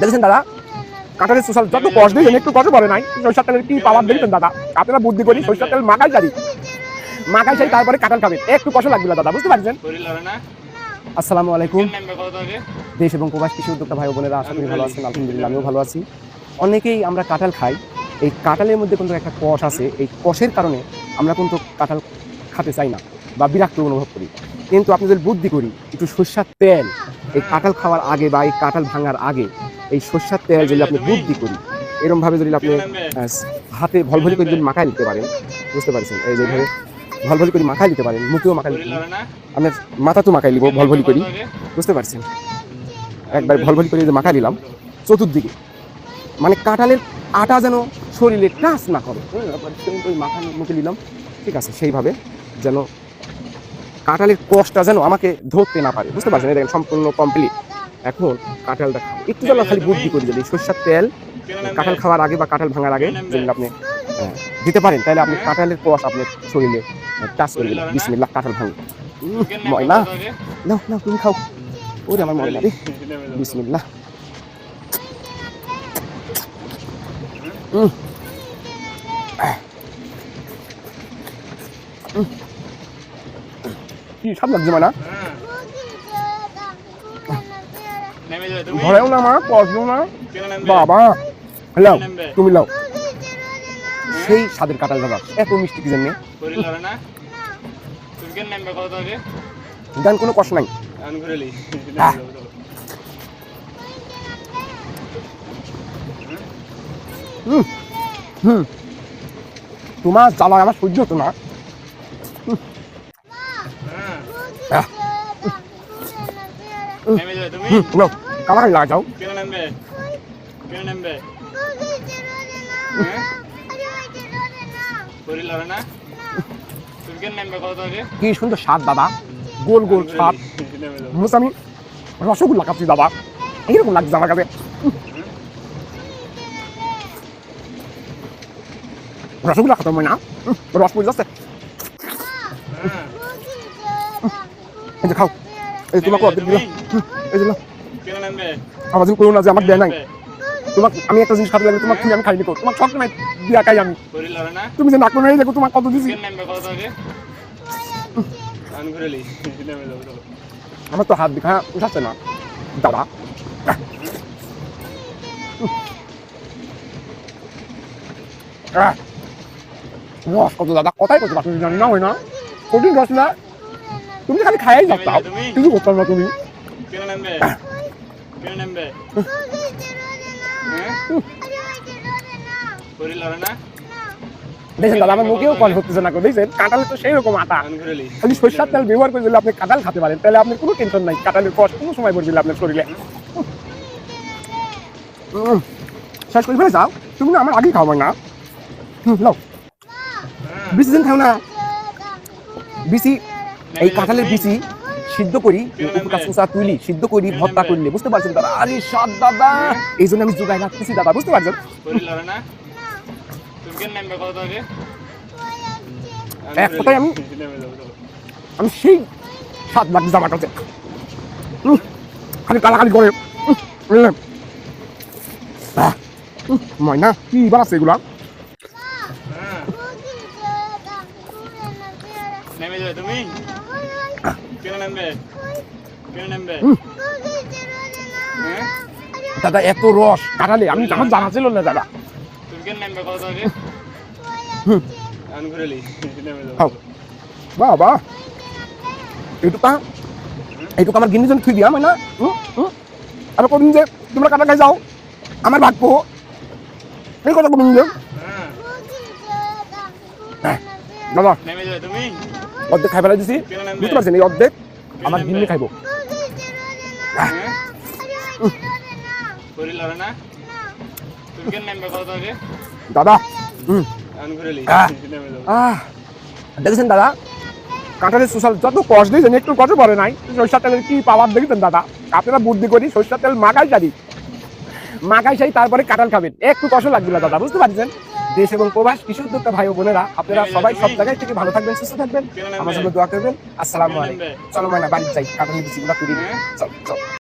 দেখেছেন দাদা, কাঁঠালের সোশ্যাল যত কষ দিয়েছেন একটু কষ্ট পড়ে নাই। সরিষার তেলের কি পাওয়ার দেখেছেন দাদা? আপনারা বুদ্ধি করি সরিষার তেল মাখাই যাবি, মাখাই সেই তারপরে কাঁঠাল খাবেন, একটু কষ্ট লাগবে না দাদা, বুঝতে পারছেন? আসসালামু আলাইকুম। দেশ এবং প্রবাস কৃষি উদ্যোক্তা ভাই বোনেরা, আশা করি ভালো আছেন। আলহামদুলিল্লাহ আমিও ভালো আছি। অনেকেই আমরা কাঁঠাল খাই, এই কাঁঠালের মধ্যে কিন্তু একটা কষ আছে, এই কষের কারণে আমরা কিন্তু কাঁঠাল খেতে চাই না বা বিরক্ত অনুভব করি। কিন্তু আপনি যদি বুদ্ধি করি একটু সরষার তেল এই কাঁঠাল খাওয়ার আগে বা এই কাঁঠাল ভাঙার আগে এই সরষার তেল যদি আপনি বুদ্ধি করি এরকম ভাবে যদি আপনি হাতে ভলভলি করে যদি মাখায় নিতে পারেন, বুঝতে পারছেন? এই যেভাবে ভলভলি করে মাখায় নিতে পারেন, মুখেও মাখায় নিতে পারেন, আপনার মাথা তো মাখাই নিব ভলভলি করি, বুঝতে পারছেন? একবার ভলভলি করে মাখায় নিলাম চতুর্দিকে, মানে কাঁঠালের আটা যেন শরীরে টাচ না করে, ওই মাথা মুখে নিলাম, ঠিক আছে? সেইভাবে যেন কাঁঠালের কষটা যেন আমাকে ধরতে না পারে, বুঝতে পারছেন? এটা সম্পূর্ণ কমপ্লিট। এখন কাঁঠালটা খাবো, একটু যেন খালি বুদ্ধি করি যদি সরষের তেল কাঁঠাল খাওয়ার আগে বা কাঁঠাল ভাঙার আগে যদি আপনি দিতে পারেন, তাহলে আপনি কাঁঠালের কষ আপনার শরীরে টাচ করে দিলেন। বিসমিল্লাহ, কাঁঠাল ভাঙি। ময়না নাও নাও, তুমি খাও। ওরে আমার ময়না রে, বিসমিল্লাহ। কি স্বাদ লাগছে ময়না? ঘরেও না মা, কষও না বাবা, লাও তুমি লাও। সেই স্বাদের কাঁঠাল দাদা, এত মিষ্টি কি জানি গান, কোনো কষ্ট নাই। তোমার জ্বালা আমার সহ্য হতো না। কামাই লাগাও কি সুন্দর স্বাদ দাদা, গোল গোল স্বাদ। আমি রসগোল্লা খাচ্ছি দাদা, এইরকম লাগছে আমার কাছে। রসগোল্লা খাতাম না, রস পড়ে যাচ্ছে। এই যে খাও, এই তোমাকে অর্ধেক দিলাম, এই দিলাম। আমার করো না যে আমার দেয় নাই। তোমাকে আমি একটা জিনিস খাতে লাগলে তোমাকে তুমি আমি খাইনি, তোমার শখ নাই দিয়া খাই আমি। তুমি যে নাক নাই দেখো তোমার কত দিছি। আমার তো হাত দেখা উঠাচ্ছে না দাদা। রস কত দাদা, কথাই কত পাচ্ছি জানি না, হয় না কঠিন রস না। তুমি খালি খাই যাও, কিছু করতাম না তুমি। দেখেন দাদা, আমার মুখেও কল হতেছে না, দেখছেন? কাঁঠালে তো সেই রকম আটা, খালি সরষের তেল ব্যবহার করে দিলে আপনি কাঁঠাল খেতে পারেন, তাহলে আপনার কোনো টেনশন নাই। কাঁঠালের কষ কোনো সময় পড়বে আপনার শরীরে। শেষ করে ফেলে যাও, তুমি না আমার আগেই খাও না। লাও, বিসি দিন খাও না, বিসি এই কাঁঠালের বিসি সিদ্ধ করি, তুলি সিদ্ধ করি, ভর্তা করলে, বুঝতে পারছেন দাদা? আরে স্বাদ দাদা, এই জন্য আমি যোগাই রাখতেছি দাদা, বুঝতে পারছেন? এক কথায় আমি সেই স্বাদ লাগছে আমার কাছে, খালি কালাকালি করে। ময়না কি বানাচ্ছে এগুলা? দাদা এত রস কাঁঠালে, আমি আমার জানা ছিল না দাদা। বাবা এইটুকু আমার গিন্নির জন্য থুই দিয়া না। আমি কদিন যে তোমরা কাটা খাই যাও, আমার ভাগ্য এই কথা কদিন যে দাদা অর্ধেক খাই ফেলাই দিছি, বুঝতে পারছেন? এই অর্ধেক আমার গিন্নি খাইবো। দাদা দেখেছেন দাদা, কাঁঠালের সোশ্যাল যত কষ্ট দিয়েছেন একটু কষ্ট পড়ে নাই। সরষের তেলের কি পাওয়ার দেখেছেন দাদা? আপনারা বুদ্ধি করি সরষের তেল মাখাই যাবি, মাখাই সেই তারপরে কাঁঠাল খাবেন, একটু কষ্ট লাগবে না দাদা, বুঝতে পারছেন? দেশ এবং প্রবাস কৃষি উদ্যোক্তা ভাই বোনেরা, আপনারা সবাই সব জায়গায় থেকে ভালো থাকবেন, সুস্থ থাকবেন, আমার জন্য দোয়া করবেন। আসসালামু আলাইকুম। চলো ময়না বাড়ি যাই, কাঁঠালের বিচিগুলো তুলি। চল চল।